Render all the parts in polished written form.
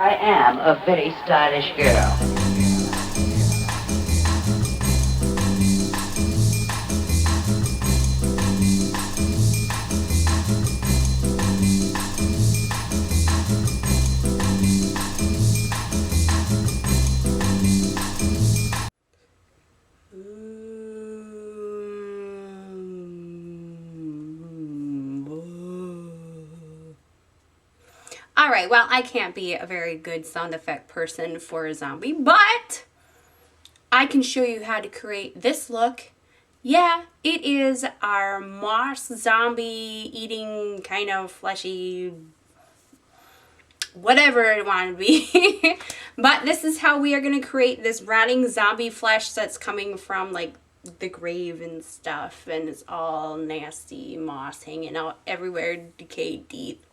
I am a very stylish girl. Alright, well, I can't be a very good sound effect person for a zombie, but I can show you how to create this look. Yeah, it is our moss zombie eating kind of fleshy, whatever it wanted to be. But this is how we are going to create this rotting zombie flesh that's coming from like the grave and stuff, and it's all nasty moss hanging out everywhere, decayed teeth.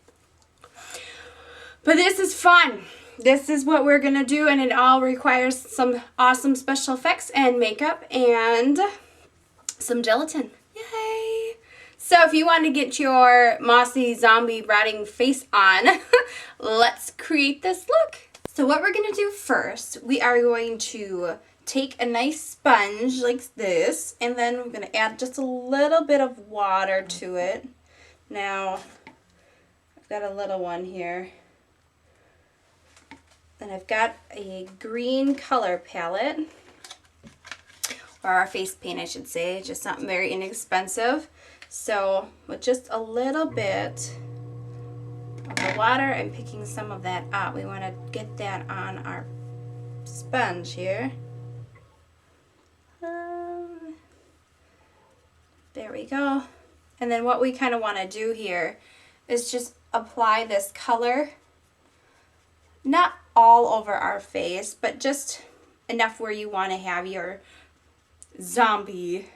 But this is fun. This is what we're going to do, and it all requires some awesome special effects and makeup and some gelatin. Yay! So if you want to get your mossy zombie rotting face on, let's create this look. So what we're going to do first, we are going to take a nice sponge like this, and then we're going to add just a little bit of water to it. Now, I've got a little one here. And I've got a green color palette, or our face paint I should say, just something very inexpensive. So with just a little bit of the water, I'm picking some of that up. We want to get that on our sponge here. There we go. And then what we kind of want to do here is just apply this color, not all over our face, but just enough where you want to have your zombie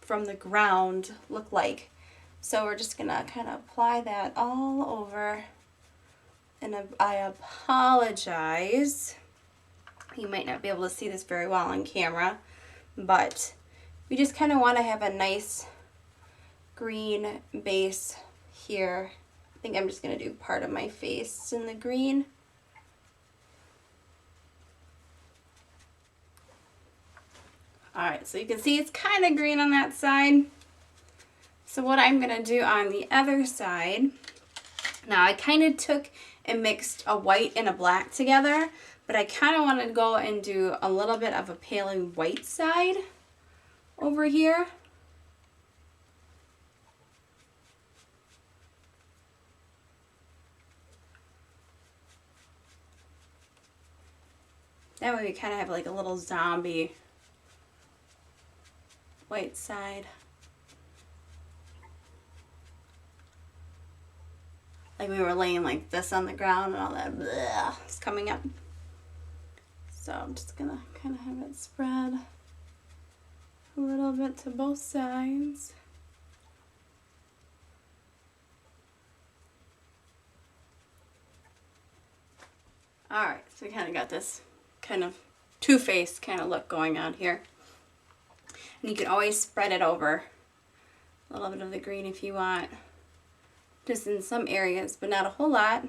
from the ground look like. So we're just gonna kind of apply that all over, and I apologize, you might not be able to see this very well on camera, but we just kind of want to have a nice green base here. I think I'm just gonna do part of my face in the green. Alright, so you can see it's kind of green on that side. So what I'm going to do on the other side, now I kind of took and mixed a white and a black together, but I kind of want to go and do a little bit of a paler white side over here. That way we kind of have like a little zombie white side. Like we were laying like this on the ground and all that is coming up. So I'm just gonna kind of have it spread a little bit to both sides. Alright, so we kind of got this kind of two-faced kind of look going on here. And you can always spread it over a little bit of the green if you want, just in some areas, but not a whole lot.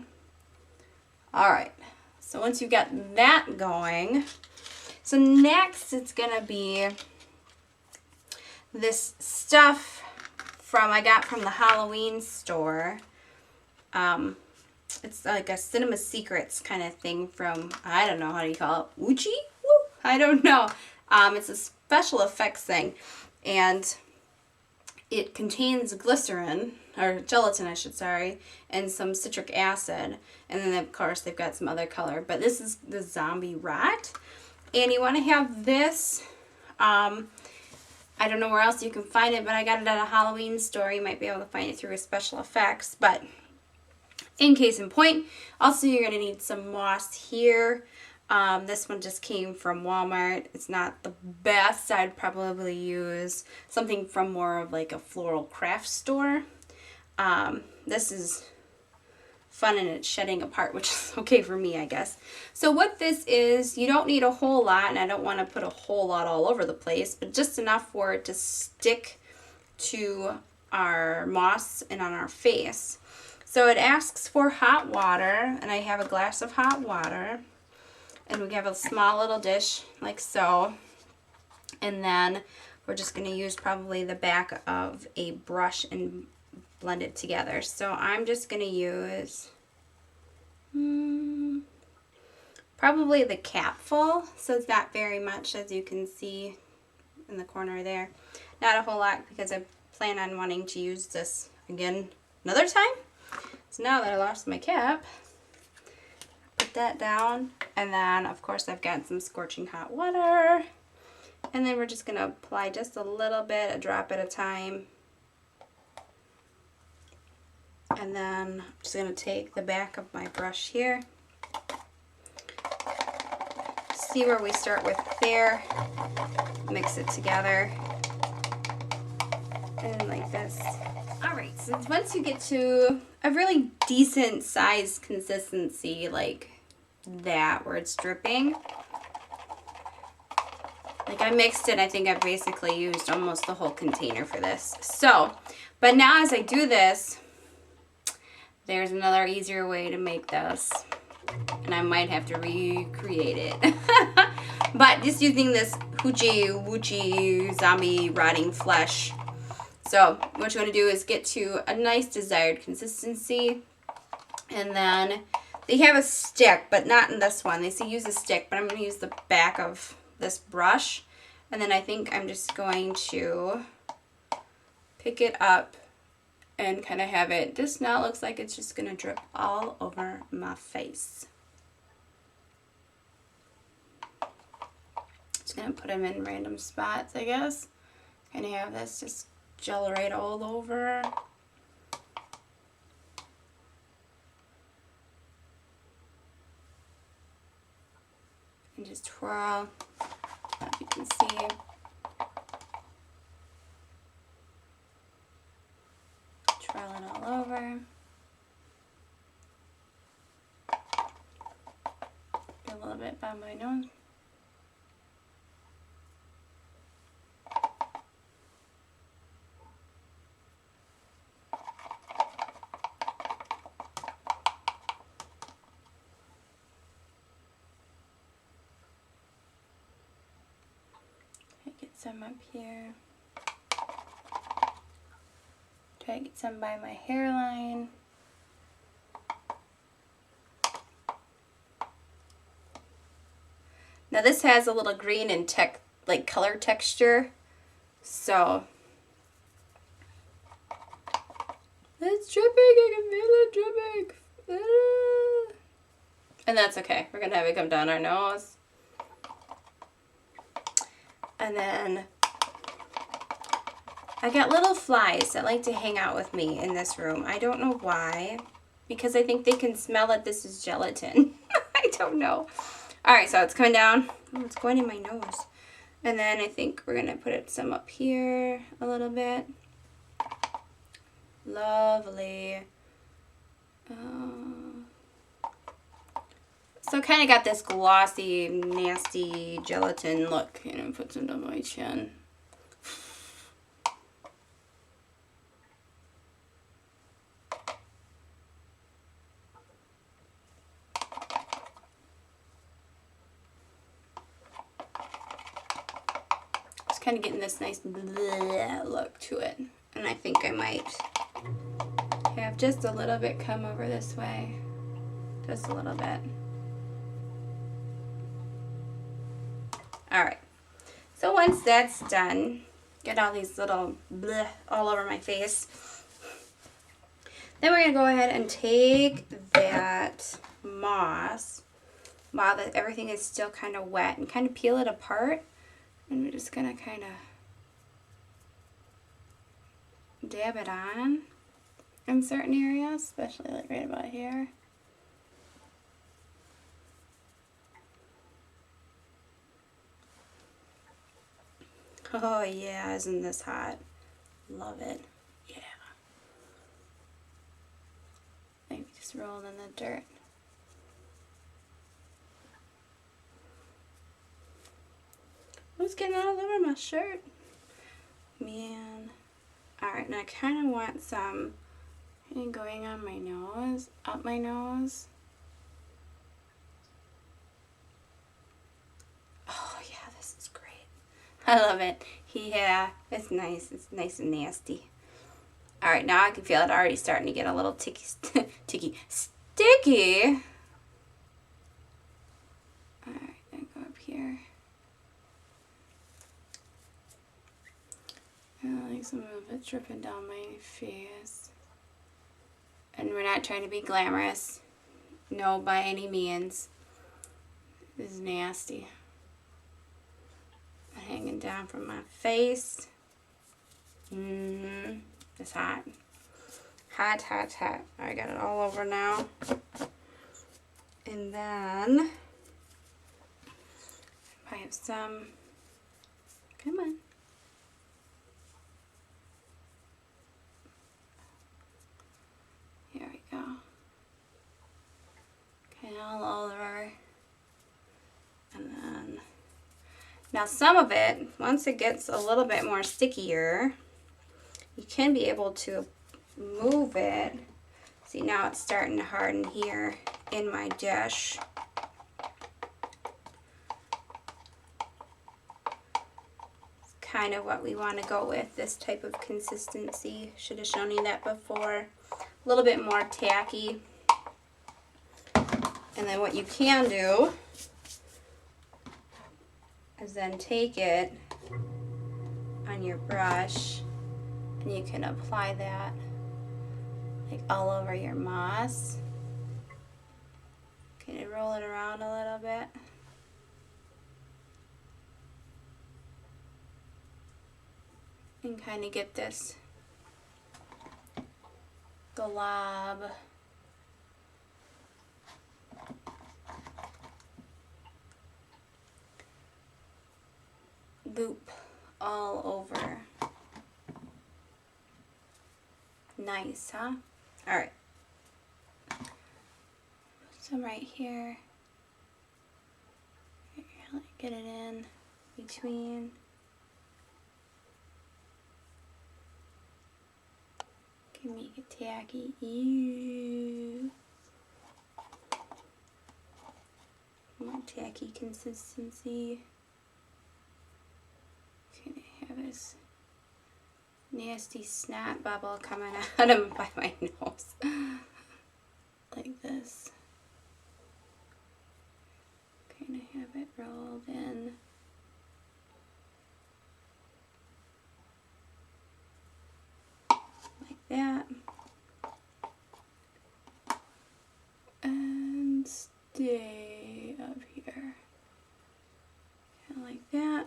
Alright, so once you've got that going, so next it's gonna be this stuff I got from the Halloween store. It's like a Cinema Secrets kind of thing from, I don't know, how do you call it? Uchi? Woo! I don't know. It's a special effects thing, and it contains glycerin, or gelatin I should say, and some citric acid, and then of course they've got some other color, but this is the zombie rot, and you want to have this, I don't know where else you can find it, but I got it at a Halloween store. You might be able to find it through a special effects, but in case in point, also you're going to need some moss here. This one just came from Walmart. It's not the best. I'd probably use something from more of like a floral craft store. This is fun and it's shedding apart, which is okay for me, I guess. So what this is, you don't need a whole lot, and I don't want to put a whole lot all over the place, but just enough for it to stick to our moss and on our face. So it asks for hot water, and I have a glass of hot water. And we have a small little dish like so. And then we're just going to use probably the back of a brush and blend it together. So I'm just going to use probably the capful. So it's not very much, as you can see in the corner there. Not a whole lot because I plan on wanting to use this again another time. So now that I lost my cap, put that down, and then of course I've got some scorching hot water, and then we're just going to apply just a little bit, a drop at a time. And then I'm just going to take the back of my brush here, see where we start with there, mix it together, and like this. Alright, so once you get to a really decent size consistency like that, where it's dripping, like I mixed it, I think I basically used almost the whole container for this. So, but now as I do this, there's another easier way to make this, and I might have to recreate it. But just using this hoochie woochie zombie rotting flesh. So what you want to do is get to a nice desired consistency, and then they have a stick, but not in this one. They say use a stick, but I'm going to use the back of this brush, and then I think I'm just going to pick it up and kind of have it. This now looks like it's just going to drip all over my face. Just going to put them in random spots, I guess. Kind of have this just gel right all over. And just twirl, if you can see. Twirl it all over. Do a little bit by my nose. Get some up here. Try to get some by my hairline. Now this has a little green and like color texture, so it's dripping. I can feel it dripping. And that's okay. We're gonna have it come down our nose. And then I got little flies that like to hang out with me in this room. I don't know why, because I think they can smell that this is gelatin. I don't know. Alright, so it's coming down. Oh, it's going in my nose. And then I think we're going to put it some up here a little bit. Lovely. So kind of got this glossy, nasty gelatin look. You know, put some on my chin. Just kind of getting this nice look to it. And I think I might have just a little bit come over this way. Just a little bit. Alright, so once that's done, get all these little bleh all over my face. Then we're going to go ahead and take that moss while everything is still kind of wet and kind of peel it apart. And we're just going to kind of dab it on in certain areas, especially like right about here. Oh yeah, isn't this hot? Love it. Yeah. Maybe just roll in the dirt. What's getting all over my shirt? Man. Alright, now I kind of want some And going on my nose, up my nose. Oh yeah, this is great. I love it. Yeah, it's nice. It's nice and nasty. All right, now I can feel it already starting to get a little sticky. All right, I go up here. I like some of it dripping down my face. And we're not trying to be glamorous. No, by any means. This is nasty. Hanging down from my face. It's hot. Hot, hot, hot. I got it all over now. And then I have some, come on. Here we go. Okay, all over. And then, now some of it, once it gets a little bit more stickier, you can be able to move it. See, now it's starting to harden here in my dish. It's kind of what we want to go with, this type of consistency. Should have shown you that before. A little bit more tacky. And then what you can do is then take it on your brush and you can apply that like all over your moss. Can you roll it around a little bit? And kind of get this glob. Goop all over. Nice, huh? All right. Some right here. Get it in between. Can make it tacky. Ew. More tacky consistency. Okay, I have this nasty snot bubble coming out of my nose. Like this. Kind of have it rolled in. Like that. And stay up here. Kind of like that.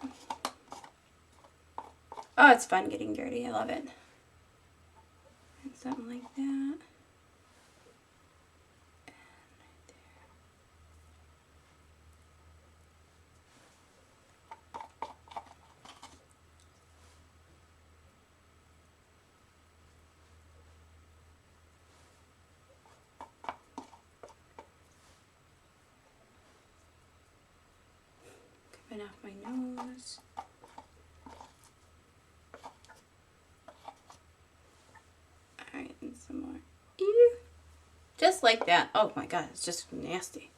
Oh, it's fun getting dirty. I love it. And something like that. And right there. Coming off my nose. Alright, and some more. Ew. Just like that. Oh my god, it's just nasty.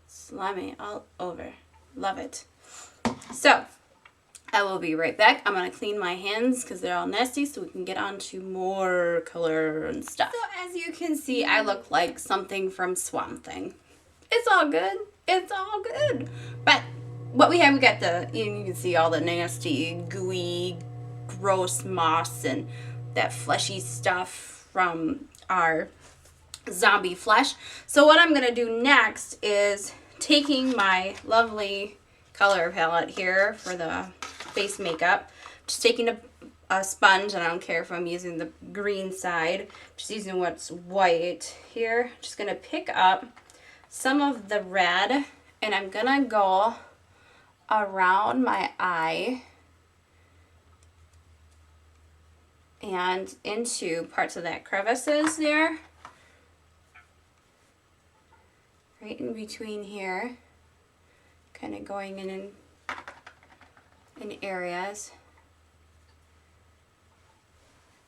Slimy all over. Love it. So, I will be right back. I'm going to clean my hands because they're all nasty so we can get on to more color and stuff. So, as you can see, I look like something from Swamp Thing. It's all good. It's all good. But what we have, we got the, you can see all the nasty, gooey, gross moss and that fleshy stuff from our zombie flesh. So what I'm going to do next is taking my lovely color palette here for the face makeup, just taking a sponge, and I don't care if I'm using the green side, just using what's white here. Just going to pick up some of the red and I'm going to go around my eye and into parts of that crevices there, right in between here, kind of going in areas.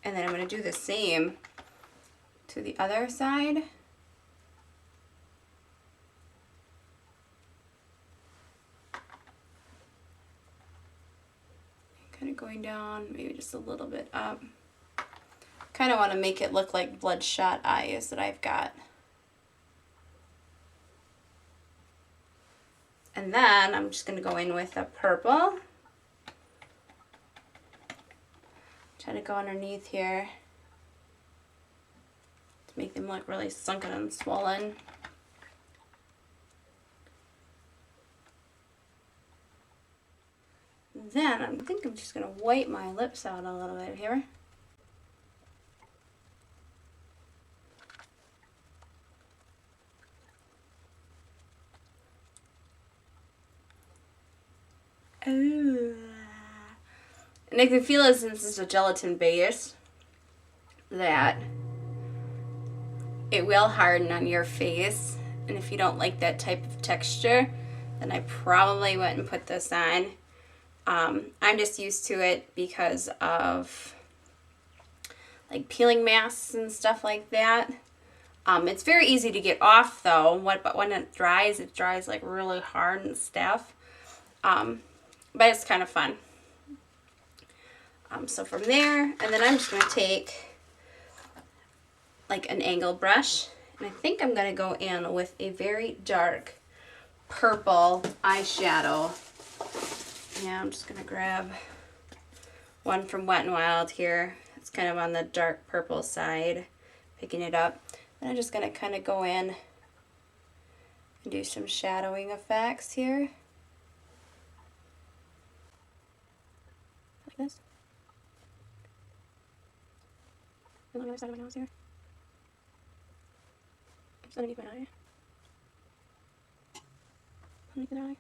And then I'm going to do the same to the other side. Kind of going down, maybe just a little bit up. Kind of want to make it look like bloodshot eyes that I've got. And then I'm just going to go in with a purple. Try to go underneath here to make them look really sunken and swollen. Then I think I'm just going to wipe my lips out a little bit here. Ooh. And I can feel it, since it's a gelatin base, that it will harden on your face. And if you don't like that type of texture, then I probably wouldn't put this on. I'm just used to it because of like peeling masks and stuff like that. It's very easy to get off though, but when it dries like really hard and stiff. But it's kind of fun. So from there, and then I'm just going to take like an angle brush, and I think I'm going to go in with a very dark purple eyeshadow. Yeah, I'm just going to grab one from Wet n Wild here. It's kind of on the dark purple side, picking it up. And I'm just going to kind of go in and do some shadowing effects here. Like this. And on the other side of my nose here. Just underneath my eye. Underneath the eye.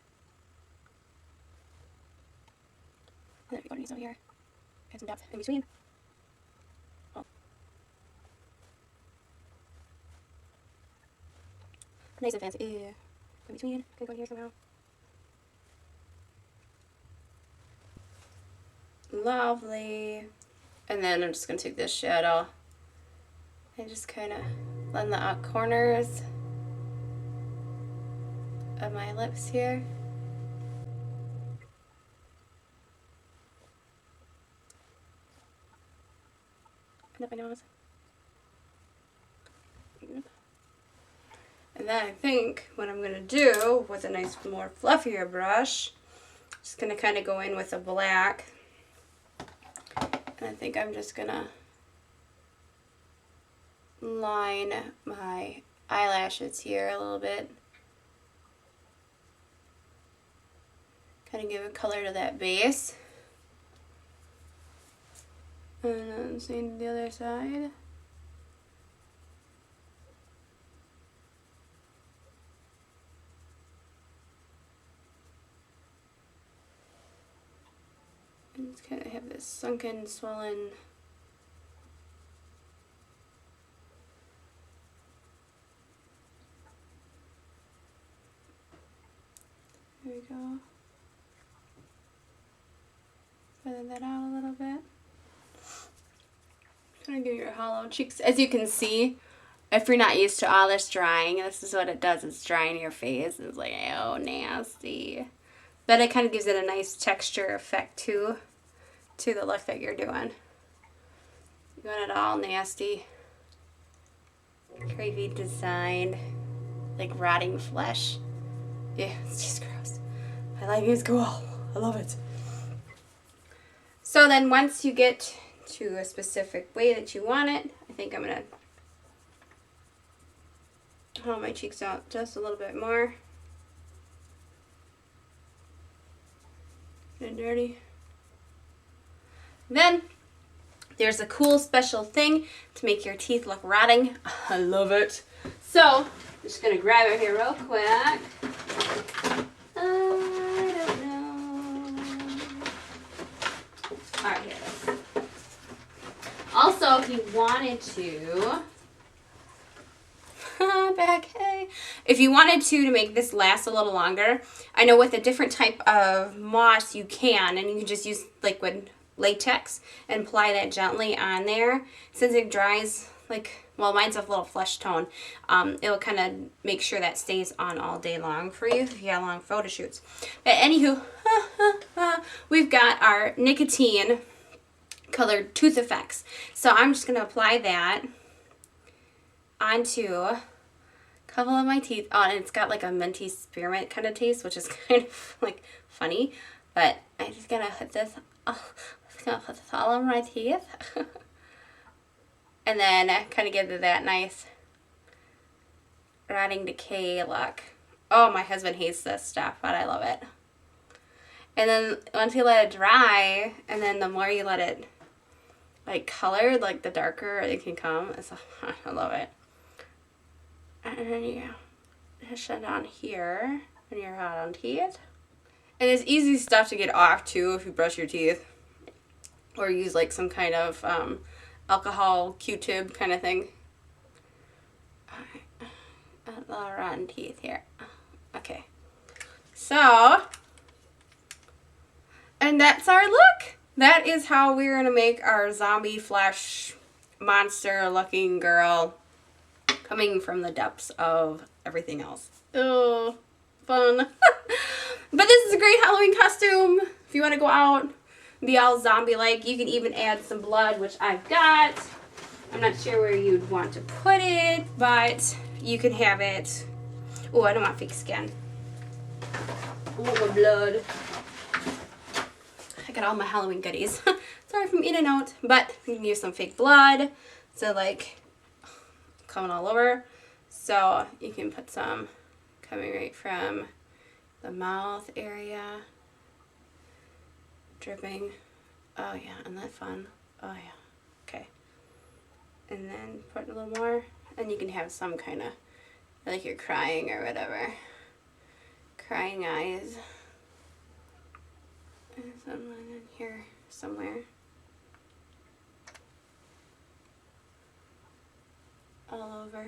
And then we go underneath over here. Add some depth in between. Oh. Nice and fancy. Ew. In between. Gonna go in here somehow. Lovely. And then I'm just going to take this shadow and just kind of blend the out corners of my lips here. And up my nose. And then I think what I'm going to do with a nice more fluffier brush, just going to kind of go in with a black. And I think I'm just going to line my eyelashes here a little bit. Kind of give a color to that base. And then same to the other side. And just kind of have this sunken, swollen there we go. Feather that out a little bit. Kind of give your hollow cheeks. As you can see, if you're not used to all this drying, this is what it does. It's drying your face. It's like, oh, nasty. But it kind of gives it a nice texture effect too, to the look that you're doing. You want it all nasty, crazy design, like rotting flesh. Yeah, it's just gross. My lighting is cool. I love it. So then once you get to a specific way that you want it, I think I'm going to hold my cheeks out just a little bit more. And dirty. Then there's a cool special thing to make your teeth look rotting. I love it. So I'm just gonna grab it here real quick. I don't know. All right, here it is. Also, if you wanted to, back, hey. If you wanted to make this last a little longer, I know with a different type of moss you can, and you can just use liquid latex and apply that gently on there. Since it dries like, well, mine's a little flesh tone. It'll kind of make sure that stays on all day long for you if you have long photo shoots. But anywho, we've got our nicotine colored tooth effects. So I'm just going to apply that onto a couple of my teeth. Oh, and it's got like a minty spearmint kind of taste, which is kind of like funny. But I'm just going to put this, all on my teeth. And then kind of give it that nice rotting decay look. Oh, my husband hates this stuff, but I love it. And then once you let it dry, and then the more you let it like colored, like the darker it can come. I love it. And then you push it on here, and you're hot on teeth. And it's easy stuff to get off too if you brush your teeth, or use like some kind of alcohol Q-tip kind of thing. A lot of rotten teeth here. Okay. So, and that's our look. That is how we're going to make our zombie flesh monster looking girl coming from the depths of everything else. Oh, fun. But this is a great Halloween costume. If you want to go out, be all zombie-like. You can even add some blood, which I've got. I'm not sure where you'd want to put it, but you can have it. Oh, I don't want fake skin. I want my blood. I got all my Halloween goodies. Sorry from eating out, but you can use some fake blood. So like coming all over. So you can put some coming right from the mouth area. Dripping. Oh yeah, isn't that fun? Oh yeah. Okay. And then put a little more. And you can have some kind of, like you're crying or whatever. Crying eyes. And something in here somewhere. All over.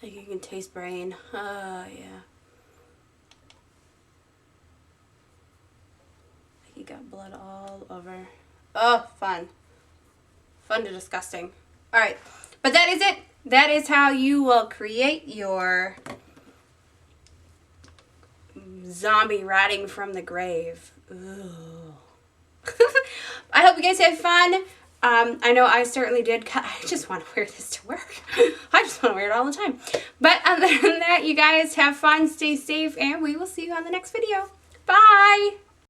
Like you can taste brain. Oh yeah. Like you got blood all over. Oh, fun. Fun to disgusting. Alright, but that is it. That is how you will create your zombie rotting from the grave. Ooh. I hope you guys had fun. I know I certainly did. I just want to wear this to work. I just want to wear it all the time. But other than that, you guys have fun, stay safe, and we will see you on the next video. Bye!